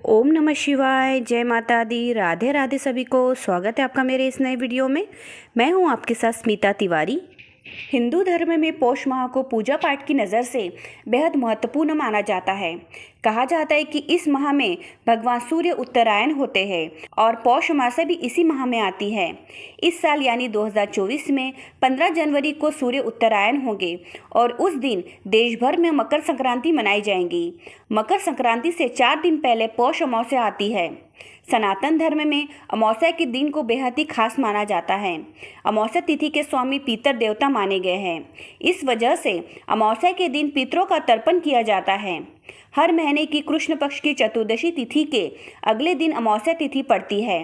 ओम नमः शिवाय। जय माता दी। राधे राधे सभी को। स्वागत है आपका मेरे इस नए वीडियो में। मैं हूं आपके साथ स्मिता तिवारी। हिंदू धर्म में पौष माह को पूजा पाठ की नज़र से बेहद महत्वपूर्ण माना जाता है। कहा जाता है कि इस माह में भगवान सूर्य उत्तरायण होते हैं और पौष मास भी इसी माह में आती है। इस साल यानी 2024 में 15 जनवरी को सूर्य उत्तरायण होंगे और उस दिन देश भर में मकर संक्रांति मनाई जाएंगी। मकर संक्रांति से 4 दिन पहले पौष अमावस्या आती है। सनातन धर्म में अमावस्या के दिन को बेहद ही खास माना जाता है। अमावस्या तिथि के स्वामी पितर देवता माने गए हैं। इस वजह से अमावस्या के दिन पितरों का तर्पण किया जाता है। हर महीने की कृष्ण पक्ष की चतुर्दशी तिथि के अगले दिन अमावस्या तिथि पड़ती है।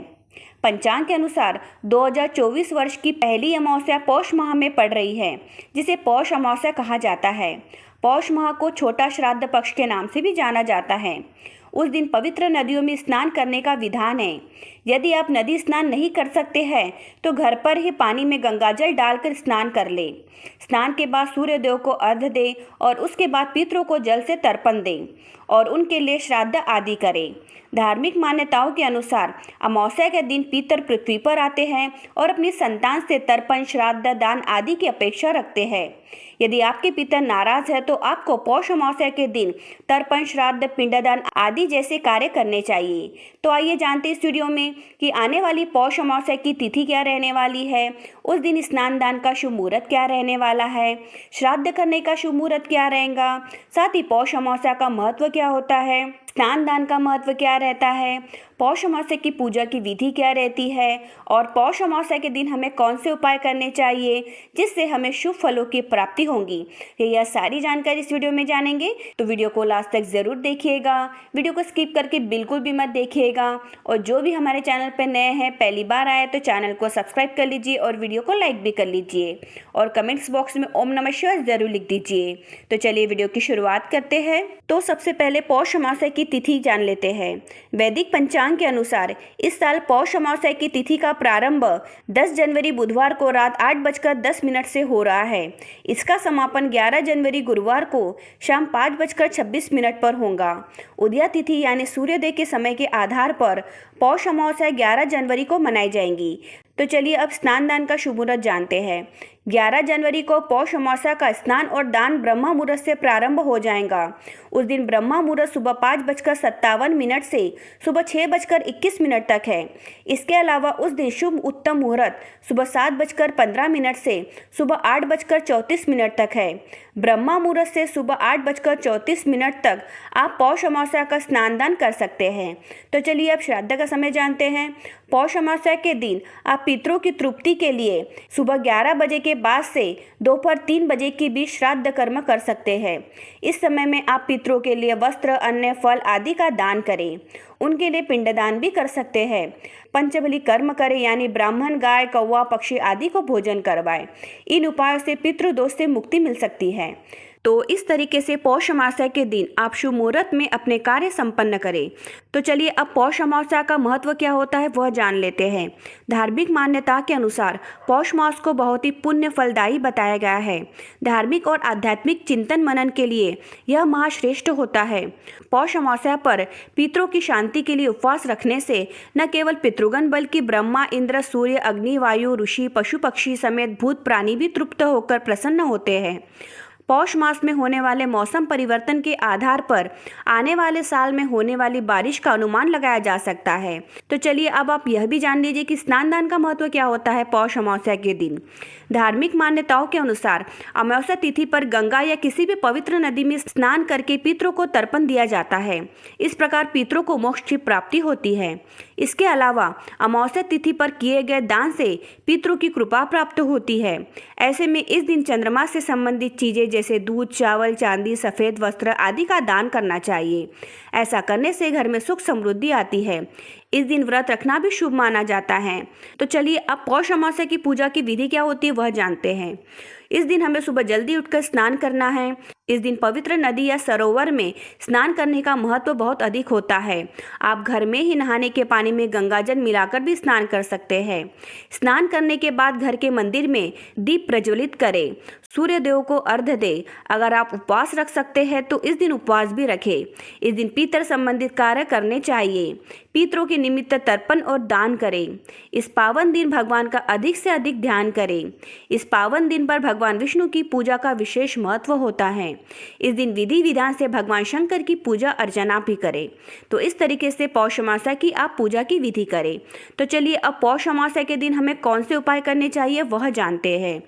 पंचांग के अनुसार 2024 वर्ष की पहली अमावस्या पौष माह में पड़ रही है, जिसे पौष अमावस्या कहा जाता है। पौष माह को छोटा श्राद्ध पक्ष के नाम से भी जाना जाता है। उस दिन पवित्र नदियों में स्नान करने का विधान है। यदि आप नदी स्नान नहीं कर सकते हैं तो घर पर ही पानी में गंगाजल डालकर स्नान कर ले। स्नान के बाद सूर्य देव को अर्घ्य दें और उसके बाद पितरों को जल से तर्पण दें और उनके लिए श्राद्ध आदि करें। धार्मिक मान्यताओं के अनुसार अमावस्या के दिन पितर पृथ्वी पर आते हैं और अपनी संतान से तर्पण, श्राद्ध, दान आदि की अपेक्षा रखते हैं। यदि आपके पितर नाराज है तो आपको पौष अमावस्या के दिन तर्पण, श्राद्ध, पिंडदान आदि जैसे कार्य करने चाहिए। तो आइए जानते हैं इस वीडियो में कि आने वाली पौष अमावस्या की तिथि क्या रहने वाली है, उस दिन स्नान दान का शुभ मुहूर्त क्या रहने वाला है, श्राद्ध करने का शुभ मुहूर्त क्या रहेगा, साथ ही पौष अमावस्या का महत्व क्या होता है, स्नान दान का महत्व क्या रहता है, पौष अमावस्या की पूजा की विधि क्या रहती है और पौष अमावस्या के दिन हमें कौन से उपाय करने चाहिए जिससे हमें शुभ फलों की प्राप्ति होगी। यह सारी जानकारी इस वीडियो में जानेंगे, तो वीडियो को लास्ट तक जरूर देखिएगा। वीडियो को स्किप करके बिल्कुल भी मत देखिएगा और जो भी हमारे चैनल पर नए हैं, पहली बार आए तो चैनल को सब्सक्राइब कर लीजिए और वीडियो को लाइक भी कर लीजिए और कमेंट्स बॉक्स में ओम नमः शिवाय जरूर लिख दीजिए। तो चलिए वीडियो की शुरुआत करते हैं। तो सबसे पहले पौष अमावस्या की तिथि जान लेते हैं। वैदिक पंचांग के अनुसार इस साल पौष अमावस्या की तिथि का प्रारंभ 10 जनवरी बुधवार को रात 8:10 से हो रहा है। इसका समापन 11 जनवरी गुरुवार को शाम 5:26 पर होगा। उदया तिथि यानी सूर्योदय के समय के आधार पर पौष अमावस्या 11 जनवरी को मनाई जाएंगी। तो चलिए अब स्नान दान का शुभ मुहूर्त जानते हैं। 11 जनवरी को पौष अमावस्या का स्नान और दान ब्रह्म मुहूर्त से प्रारंभ हो जाएगा। उस दिन ब्रह्म मुहूर्त सुबह 5:57 से सुबह 6:21 तक है। इसके अलावा उस दिन शुभ उत्तम मुहूर्त सुबह 7:15 से सुबह 8:34 तक है। ब्रह्म मुहूर्त से सुबह 8:34 तक आप पौष अमावस्या का स्नान दान कर सकते हैं। तो चलिए अब श्राद्ध का समय जानते हैं। पौष अमावस्या के दिन आप पितरों की तृप्ति के लिए सुबह 11 बजे के बाद से दोपहर 3 बजे के बीच श्राद्ध कर्म कर सकते हैं। इस समय में आप पितरों के लिए वस्त्र, अन्न, फल आदि का दान करें। उनके लिए पिंडदान भी कर सकते हैं। पंचबली कर्म करें यानी ब्राह्मण, गाय, कौवा, पक्षी आदि को भोजन करवाएं। इन उपायों से पितृदोष से मुक्ति मिल सकती है। तो इस तरीके से पौष अमावस्या के दिन आप शुभ मुहूर्त में अपने कार्य संपन्न करें। तो चलिए अब पौष अमावस्या का महत्व क्या होता है वह जान लेते हैं। धार्मिक मान्यता के अनुसार पौष मास को बहुत ही पुण्य फलदायी बताया गया है। धार्मिक और आध्यात्मिक चिंतन मनन के लिए यह माह श्रेष्ठ होता है। पौष अमावस्या पर पितरों की शांति के लिए उपवास रखने से न केवल पितृगण बल्कि ब्रह्मा, इंद्र, सूर्य, अग्नि, वायु, ऋषि, पशु पक्षी समेत भूत प्राणी भी तृप्त होकर प्रसन्न होते हैं। पौष मास में होने वाले मौसम परिवर्तन के आधार पर आने वाले साल में होने वाली बारिश का अनुमान लगाया जा सकता है। तो चलिए अब आप यह भी जान लीजिए कि स्नान दान का महत्व क्या होता है पौष अमावस्या के दिन। धार्मिक मान्यताओं के अनुसार अमावस्या तिथि पर गंगा या किसी भी पवित्र नदी में स्नान करके पितरों को तर्पण दिया जाता है। इस प्रकार पितरों को मोक्ष की प्राप्ति होती है। इसके अलावा अमावस्या तिथि पर किए गए दान से पितरों की कृपा प्राप्त होती है। ऐसे में इस दिन चंद्रमा से संबंधित चीजें जैसे दूध, चावल, चांदी, सफेद वस्त्र आदि का दान करना चाहिए। ऐसा करने से घर में सुख समृद्धि आती है। इस दिन व्रत रखना भी शुभ माना जाता है। तो चलिए अब पौष अमावस्या की पूजा की विधि क्या होती है वह जानते हैं। इस दिन हमें सुबह जल्दी उठकर स्नान करना है। इस दिन पवित्र नदी या सरोवर में स्नान करने का महत्व बहुत अधिक होता है। आप घर में ही नहाने के पानी में गंगाजल मिलाकर भी स्नान कर सकते हैं। स्नान करने के बाद घर के मंदिर में दीप प्रज्वलित करें। सूर्य देव को अर्घ्य दे। अगर आप उपवास रख सकते हैं तो इस दिन उपवास भी रखें। इस दिन पितर संबंधित कार्य करने चाहिए। पितरों के निमित्त तर्पण और दान करें। इस पावन दिन भगवान का अधिक से अधिक ध्यान करें। इस पावन दिन पर भगवान विष्णु की पूजा का विशेष महत्व होता है। इस दिन विधि विधान से भगवान शंकर की पूजा अर्चना भी करें। तो इस तरीके से पौष अमावस्या की आप पूजा की विधि करें। तो चलिए अब पौष अमावस्या के दिन हमें कौन से उपाय करने चाहिए वह जानते हैं।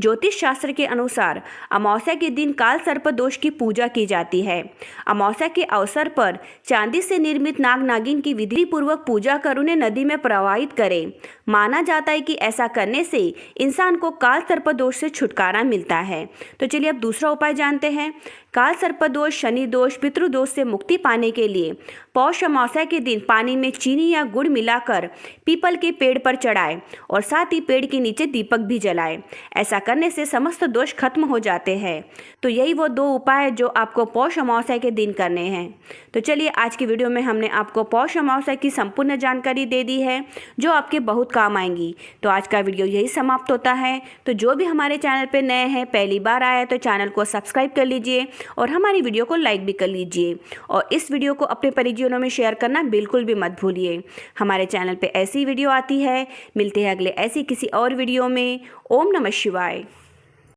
ज्योतिष शास्त्र के अनुसार अमावस्या के दिन काल सर्प दोष की पूजा की जाती है। अमावस्या के अवसर पर चांदी से निर्मित नाग नागिन की विधि पूर्वक पूजा कर उन्हें नदी में प्रवाहित करें। माना जाता है कि ऐसा करने से इंसान को काल सर्प दोष से छुटकारा मिलता है। तो चलिए अब दूसरा उपाय जानते हैं। काल सर्प दोष, शनि दोष, पितृदोष से मुक्ति पाने के लिए पौष अमावस्या के दिन पानी में चीनी या गुड़ मिलाकर पीपल के पेड़ पर चढ़ाएं और साथ ही पेड़ के नीचे दीपक भी जलाएं। ऐसा करने से समस्त दोष खत्म हो जाते हैं। तो यही वो 2 उपाय जो आपको पौष अमावस्या के दिन करने हैं। तो चलिए आज की वीडियो में हमने आपको पौष अमावस्या की संपूर्ण जानकारी दे दी है जो आपके बहुत काम आएंगी। तो आज का वीडियो यही समाप्त होता है। तो जो भी हमारे चैनल पर नए हैं, पहली बार आया तो चैनल को सब्सक्राइब कर लीजिए और हमारी वीडियो को लाइक भी कर लीजिए और इस वीडियो को अपने परिजनों में शेयर करना बिल्कुल भी मत भूलिए। हमारे चैनल पे ऐसी वीडियो आती है। मिलते हैं अगले ऐसी किसी और वीडियो में। ओम नमः शिवाय।